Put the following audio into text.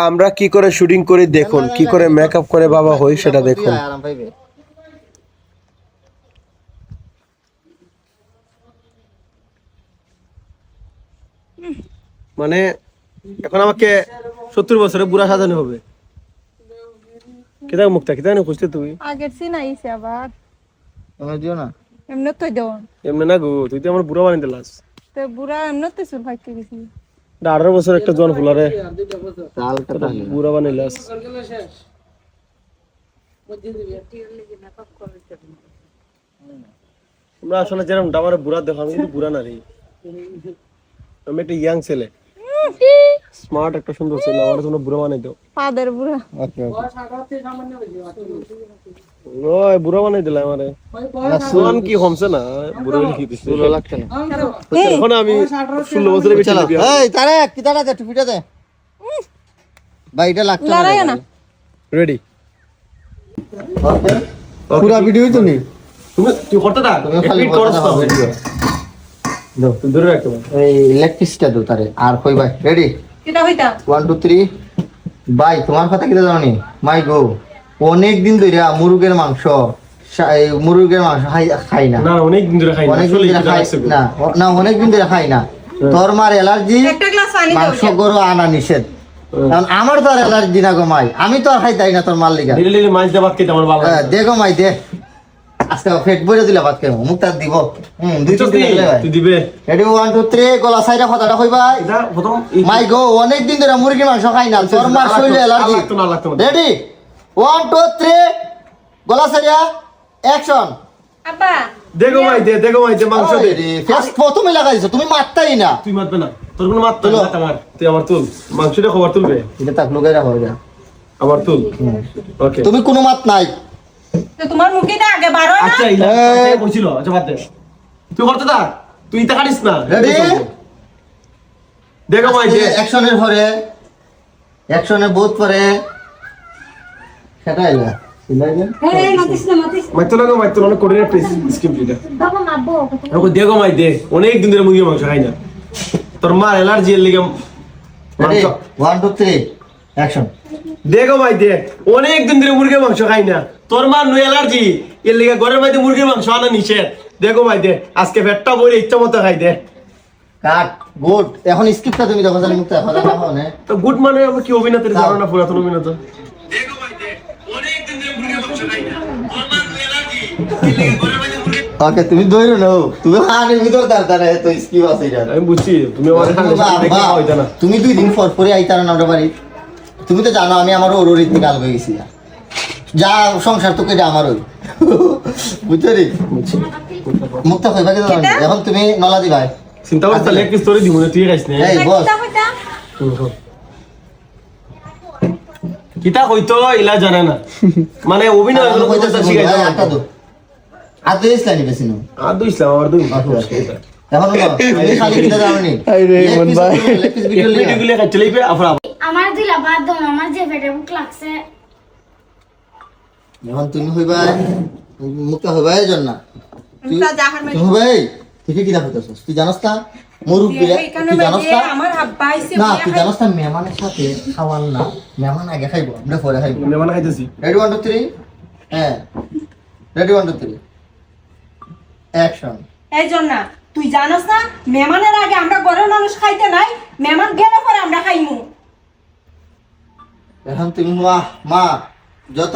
আমরা কি করে শুটিং করি দেখুন, কি করে মেকআপ করে বাবা হই সেটা দেখুন। মানে এখন আমাকে 70 বছরে বুড়া সাজানো হবে। কেদা মুক্তা কেদা না খুঁজতে তুমি আগের সিন আইছে আবার তুমি দিও না এমনি তো দেও এমনি না গো, তুই তো আমার বুড়া বানিয়ে দিলাস। তো বুড়া এমনি তো চুল ফাইতে গেছি 18 বছর একটা জন ফুলারে চাল কাটা বুড়া বানাইলাস। তোমরা আসলে যেরকম আমার বুড়া দেখো, আমি কিন্তু বুড়া না রে, আমি একটা ইয়াং ছেলে, স্মার্ট একটা সুন্দর ছেলে। আমার তোমরা বুড়া বানাই দাও। পাদের বুড়া ওকে ওই বুড়া বানাই দিলা আমারে। সুন কি কমছে না, বুড়া লিখি দিছে। ভালো লাগছে না এখন আমি 16 বছরের বেশি চলো বিয়া। এই তারে কি দাঁড়া দে টুপিটা দে ভাই এটা লাগছে লড়াই না রেডি ওকে পুরো ভিডিও তো নি তুই করতে থাক, তুমি এক খালি মিনিট করছ তো। ভিডিও দাও তুই ধরে রাখতে পার। এই ইলেকট্রিসিটা দাও তারে আর কই ভাই রেডি কিটা হইতা 1 2 3 ভাই তোমার কথা কি জানি মাই গো অনেক দিন ধরে মুরগের মাংস খাই না না অনেক দিন ধরে খাই না, অনেক দিন আসলে ধরে এটা খাই লাগছে গো। না না অনেক দিন ধরে খাই না তোর মার অ্যালার্জি একটা গ্লাস পানি দাও মাংস গরু আনা নিষেধ কারণ আমার তো আর অ্যালার্জি না গো মাই আমি তো আর খাইতাই না তোর মার লিগা ধীরে ধীরে মাছ দিয়ে ভাত খেতে আমার ভালো লাগে। দেখো মাই দে আজকে পেট ভরে দিলা ভাত খাইবো মুখ তার দিব দুই তুই তিন দিন তুই দিবে রেডি 1 2 3 গলা সাইডা কথাটা কই ভাই এটা প্রথম মাই গো অনেক দিন ধরে মুরগির মাংস খাই না তোর মার শরীরে অ্যালার্জি না লাগতো না। রেডি 1 2 3 গলা সাইডা অ্যাকশন আব্বা দেখো ভাই দে, দেখো ভাই দে মাংস দে। ফেস প্রথমে লাগাইছো তুমি মারতাই না তুই মারবে না, তোর কোনো মারতে না আমার, তুই আমার তুল মাংসটা খবর তুলবে, এটা তাক লুকাই রাখো এটা আমার তুল। ওকে তুমি কোনো মাত নাই তো তোমার মুখে তো আগে বারো না আচ্ছা ইলা বলছিল, আচ্ছা বাদ দে, তুই করতে থাক, তুই তা কাটিস না। রেডি দেখো ভাই দে, অ্যাকশনের পরে অ্যাকশনের বহুত পরে সেটা আইলা এই মাতিস না মাইতো লাগো মাইতো না করে প্লিজ স্কিপ দিটা। বাবা মারবো আমাকে দেখো ভাই দে, অনেক দিন ধরে মুরগি মাংস খাই না, তোর মার অ্যালার্জি এর লিগে রেডি মাংস। 1 2 3 অ্যাকশন দেখো ভাই দে, অনেক দিন ধরে মুরগির মাংস খাই না, তোর মার নো অ্যালার্জি এর লিগে ঘরের মধ্যে মুরগির মাংস আনা নিষেধ। দেখো ভাই দে, আজকে পেটটা ভরে ইচ্ছা মতো খাই দে। কাট গুড এখন স্ক্রিপ্টটা তুমি দেখো জানি মুক্তা কথা না হয় না তো গুড মানে আমার কি অভিনেত্রী জানো না, পুরাতন অভিনেতা। দেখো ভাই দে, অনেক দিন ধরে মুরগির মাংস খাই না, তোর মার নো অ্যালার্জি এর লিগে ঘরের মধ্যে মুরগি। ওকে তুমি দইরো নাও তুমি হানের ভিতর দাঁড়া তো স্কিপ আছে এটা আমি বুঝছি তুমি আমার সামনে দেখে হইতা না। তুমি 2 দিন পর পরে আইতার না ওর বাড়ি তুমি তো জানো আমি আমার ওর রীতি কাল হয়ে গেছি যা সংসার তো কেটে আমার ওই বুঝছো রে মুক্তা কইবা কি জানো এখন তুমি নলা দিবা চিন্তা করছ তাহলে কি স্টোরি দিমু না, তুই গাইছ না। এই বস কিটা হইতা কিতা কইতো ইলা জানে না, মানে অভিনয় আমি গুলো কইতা কইতা শিখাই শিখাই দাও। একটা দো আর দুই ইসলামি বেশি নো আর দুই ইসলাম আমার দুই এখন তুমি খালি কিটা জানো নি আরে মন ভাই ভিডিও গুলো কাট চলেই পে আফরা। আমার দিলা বাদ দাও আমার যে পেটে বুক লাগছে এখন তুমি হইবা মুক্তা হইবা এই জন্য তা জাহার মে তুমি হইবা তুই কি কিটা হইতাছস তুই জানোস না মুরুব বিলে এখানে তুই জানোস না আমার আব্বা আইছে না তুই জানোস না মেহমানের সাথে খাওয়ান না মেহমান আগে খাইবো আমরা পরে খাইবো মেহমান খাইতেছি। রেডি 1 2 3 হ্যাঁ রেডি 1 2 3 অ্যাকশন এই জন্য তুই জানোস না মেহমানের আগে আমরা ঘরের মানুষ খাইতে নাই, মেহমান গেলে পরে আমরা খাইমু। এখন তুমি মা যত